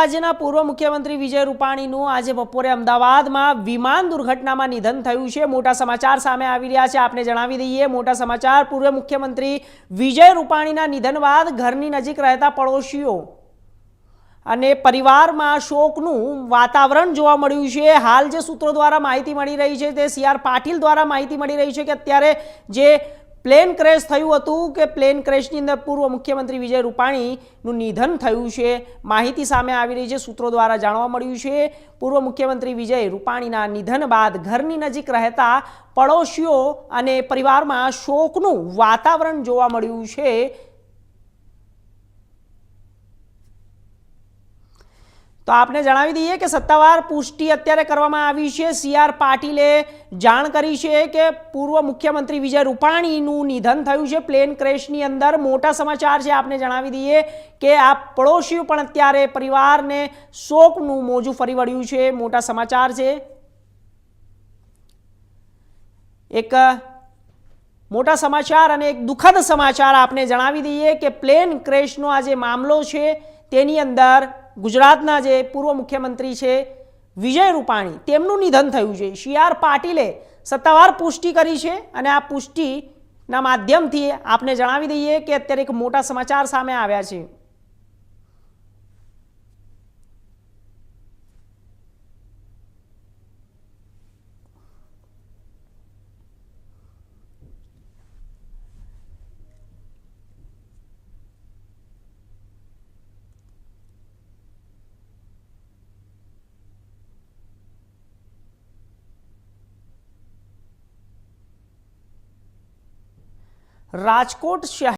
રાજ્યના પૂર્વ મુખ્યમંત્રી વિજય રૂપાણીનું આજે બપોરે અમદાવાદમાં વિમાન દુર્ઘટનામાં નિધન થયું છે। મોટા સમાચાર સામે આવી રહ્યા છે। આપને જણાવી દઈએ મોટા સમાચાર, પૂર્વ મુખ્યમંત્રી વિજય રૂપાણીના નિધન બાદ ઘરની નજીક રહેતા પડોશીઓ અને પરિવારમાં શોકનું વાતાવરણ જોવા મળ્યું છે। હાલ જે સૂત્રો દ્વારા માહિતી મળી રહી છે તે સીઆર પાટીલ દ્વારા માહિતી મળી રહી છે કે અત્યારે જે પ્લેન ક્રેશ થયું હતું કે પ્લેન ક્રેશની અંદર પૂર્વ મુખ્યમંત્રી વિજય રૂપાણીનું નિધન થયું છે। માહિતી સામે આવી રહી છે, સૂત્રો દ્વારા જાણવા મળ્યું છે પૂર્વ મુખ્યમંત્રી વિજય રૂપાણીના નિધન બાદ ઘરની નજીક રહેતા પડોશીઓ અને પરિવારમાં શોકનું વાતાવરણ જોવા મળ્યું છે। તો આપને જણાવી દઈએ કે સત્તાવાર પુષ્ટિ અત્યારે કરવામાં આવી છે। સીઆર પાટીલે જાણ કરી છે કે પૂર્વ મુખ્યમંત્રી વિજય રૂપાણીનું નિધન થયું છે પ્લેન ક્રેશની અંદર। મોટા સમાચાર છે, આપને જણાવી દઈએ કે આ પડોશીઓ પણ અત્યારે પરિવારને શોકનું મોજું ફરી વળ્યું છે। મોટા સમાચાર છે, એક મોટા સમાચાર અને એક દુઃખદ સમાચાર આપને જણાવી દઈએ કે પ્લેન ક્રેશનો આ જે મામલો છે તેની અંદર ગુજરાતના જે પૂર્વ મુખ્યમંત્રી છે વિજય રૂપાણી તેમનું નિધન થયું છે। સીઆર પાટીલે સત્તાવાર પુષ્ટિ કરી છે અને આ પુષ્ટિના માધ્યમથી આપને જણાવી દઈએ કે અત્યારે એક મોટા સમાચાર સામે આવ્યા છે। રાજકોટ શહેર